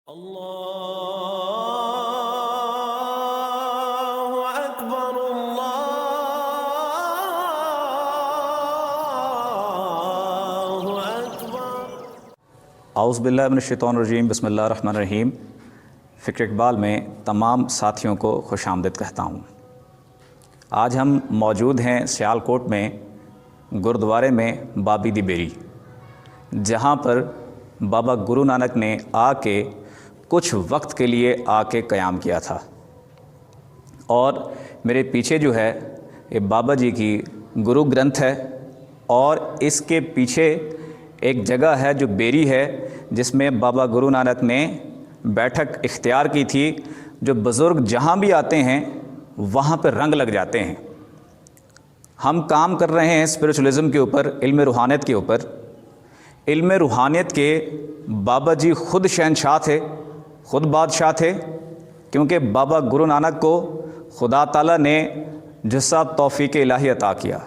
اللہ اکبر اللہ اکبر۔ اعوذ باللہ من الشیطان الرجیم، بسم اللہ الرحمن الرحیم۔ فکر اقبال میں تمام ساتھیوں کو خوش آمدید کہتا ہوں۔ آج ہم موجود ہیں سیالکوٹ میں گردوارے میں بابی دی بیری، جہاں پر بابا گرو نانک نے آ کے کچھ وقت کے لیے آ کے قیام کیا تھا، اور میرے پیچھے جو ہے یہ بابا جی کی گرو گرنتھ ہے، اور اس کے پیچھے ایک جگہ ہے جو بیری ہے، جس میں بابا گرو نانک نے بیٹھک اختیار کی تھی۔ جو بزرگ جہاں بھی آتے ہیں وہاں پہ رنگ لگ جاتے ہیں۔ ہم کام کر رہے ہیں اسپریچولیزم کے اوپر، علم روحانیت کے اوپر۔ علم روحانیت کے بابا جی خود شہنشاہ تھے، خود بادشاہ تھے، کیونکہ بابا گرو نانک کو خدا تعالیٰ نے جسا توفیق الہی عطا کیا،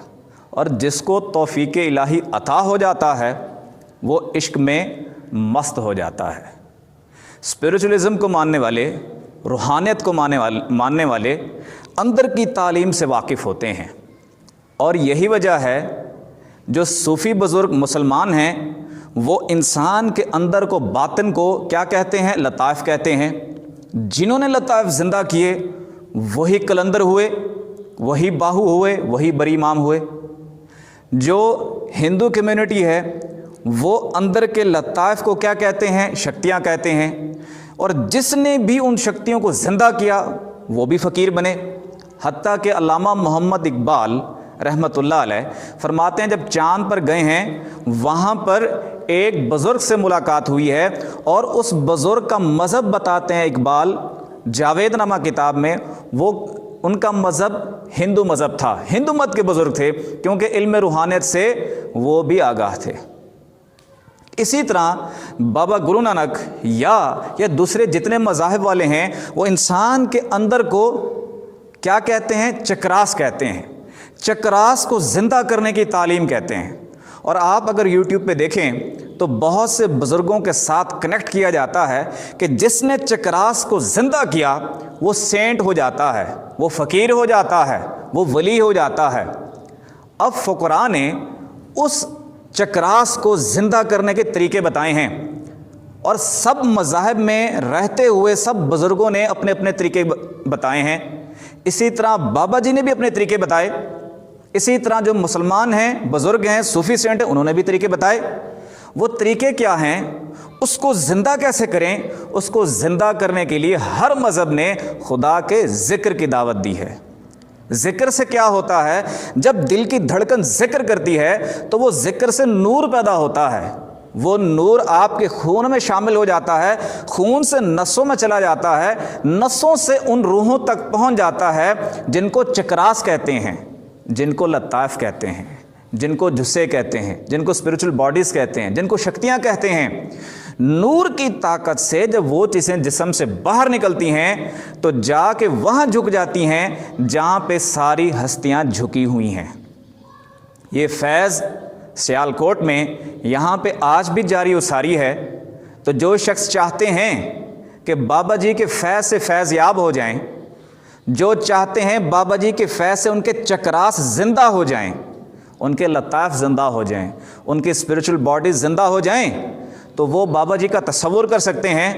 اور جس کو توفیق الہی عطا ہو جاتا ہے وہ عشق میں مست ہو جاتا ہے۔ اسپریچولیزم کو ماننے والے، روحانیت کو ماننے والے اندر کی تعلیم سے واقف ہوتے ہیں، اور یہی وجہ ہے جو صوفی بزرگ مسلمان ہیں وہ انسان کے اندر کو، باطن کو کیا کہتے ہیں؟ لطائف کہتے ہیں۔ جنہوں نے لطائف زندہ کیے وہی قلندر ہوئے، وہی باہو ہوئے، وہی بری امام ہوئے۔ جو ہندو کمیونٹی ہے وہ اندر کے لطائف کو کیا کہتے ہیں؟ شکتیاں کہتے ہیں، اور جس نے بھی ان شکتیوں کو زندہ کیا وہ بھی فقیر بنے۔ حتیٰ کہ علامہ محمد اقبال رحمۃ اللہ علیہ فرماتے ہیں جب چاند پر گئے ہیں وہاں پر ایک بزرگ سے ملاقات ہوئی ہے، اور اس بزرگ کا مذہب بتاتے ہیں اقبال جاوید نامہ کتاب میں، وہ ان کا مذہب ہندو مذہب تھا، ہندو مت کے بزرگ تھے، کیونکہ علم روحانیت سے وہ بھی آگاہ تھے۔ اسی طرح بابا گرو نانک یا دوسرے جتنے مذاہب والے ہیں وہ انسان کے اندر کو کیا کہتے ہیں؟ چکراس کہتے ہیں۔ چکراس کو زندہ کرنے کی تعلیم کہتے ہیں۔ اور آپ اگر یوٹیوب پہ دیکھیں تو بہت سے بزرگوں کے ساتھ کنیکٹ کیا جاتا ہے کہ جس نے چکراس کو زندہ کیا وہ سینٹ ہو جاتا ہے، وہ فقیر ہو جاتا ہے، وہ ولی ہو جاتا ہے۔ اب فقراء نے اس چکراس کو زندہ کرنے کے طریقے بتائے ہیں، اور سب مذاہب میں رہتے ہوئے سب بزرگوں نے اپنے اپنے طریقے بتائے ہیں۔ اسی طرح بابا جی نے بھی اپنے طریقے بتائے، اسی طرح جو مسلمان ہیں، بزرگ ہیں، صوفی سینٹ ہیں، انہوں نے بھی طریقے بتائے۔ وہ طریقے کیا ہیں؟ اس کو زندہ کیسے کریں؟ اس کو زندہ کرنے کے لیے ہر مذہب نے خدا کے ذکر کی دعوت دی ہے۔ ذکر سے کیا ہوتا ہے؟ جب دل کی دھڑکن ذکر کرتی ہے تو وہ ذکر سے نور پیدا ہوتا ہے، وہ نور آپ کے خون میں شامل ہو جاتا ہے، خون سے نسوں میں چلا جاتا ہے، نسوں سے ان روحوں تک پہنچ جاتا ہے جن کو چکراس کہتے ہیں، جن کو لطائف کہتے ہیں، جن کو جسے کہتے ہیں، جن کو اسپریچول باڈیز کہتے ہیں، جن کو شکتیاں کہتے ہیں۔ نور کی طاقت سے جب وہ چیزیں جسم سے باہر نکلتی ہیں تو جا کے وہاں جھک جاتی ہیں جہاں پہ ساری ہستیاں جھکی ہوئی ہیں۔ یہ فیض سیالکوٹ میں یہاں پہ آج بھی جاری و ساری ہے۔ تو جو شخص چاہتے ہیں کہ بابا جی کے فیض سے فیض یاب ہو جائیں، جو چاہتے ہیں بابا جی کے فیض سے ان کے چکراس زندہ ہو جائیں، ان کے لطائف زندہ ہو جائیں، ان کی اسپریچول باڈیز زندہ ہو جائیں، تو وہ بابا جی کا تصور کر سکتے ہیں۔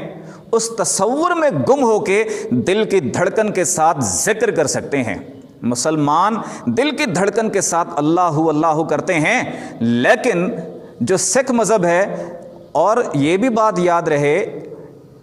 اس تصور میں گم ہو کے دل کی دھڑکن کے ساتھ ذکر کر سکتے ہیں۔ مسلمان دل کی دھڑکن کے ساتھ اللہ اللہ کرتے ہیں، لیکن جو سکھ مذہب ہے، اور یہ بھی بات یاد رہے،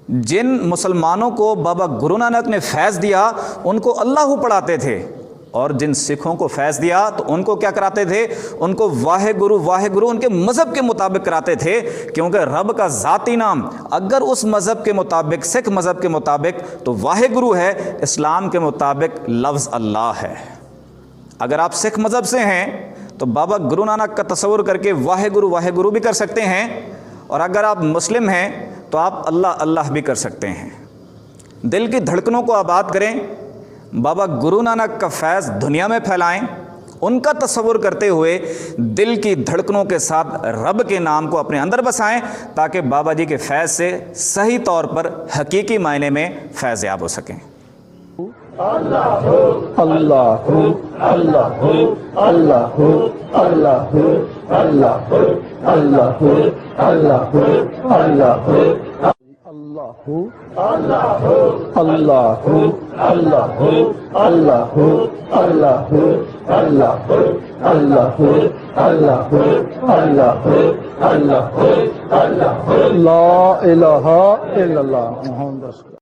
جن مسلمانوں کو بابا گرو نانک نے فیض دیا ان کو اللہ پڑھاتے تھے، اور جن سکھوں کو فیض دیا تو ان کو کیا کراتے تھے؟ ان کو واحے گرو ان کے مذہب کے مطابق کراتے تھے، کیونکہ رب کا ذاتی نام اگر اس مذہب کے مطابق، سکھ مذہب کے مطابق تو واحے گرو ہے، اسلام کے مطابق لفظ اللہ ہے۔ اگر آپ سکھ مذہب سے ہیں تو بابا گرو نانک کا تصور کر کے واحے گرو بھی کر سکتے ہیں، اور اگر آپ مسلم ہیں تو آپ اللہ اللہ بھی کر سکتے ہیں۔ دل کی دھڑکنوں کو آباد کریں، بابا گرو نانک کا فیض دنیا میں پھیلائیں، ان کا تصور کرتے ہوئے دل کی دھڑکنوں کے ساتھ رب کے نام کو اپنے اندر بسائیں تاکہ بابا جی کے فیض سے صحیح طور پر حقیقی معنی میں فیض یاب ہو سکیں۔ اللہ اللہ اللہ اللہ اللہ اللہ اللہ اللہ اللہ اللہ اللہ اللہ اللہ اللہ اللہ اللہ اللہ اللہ اللہ لا الہ الا اللہ محمد رسول اللہ۔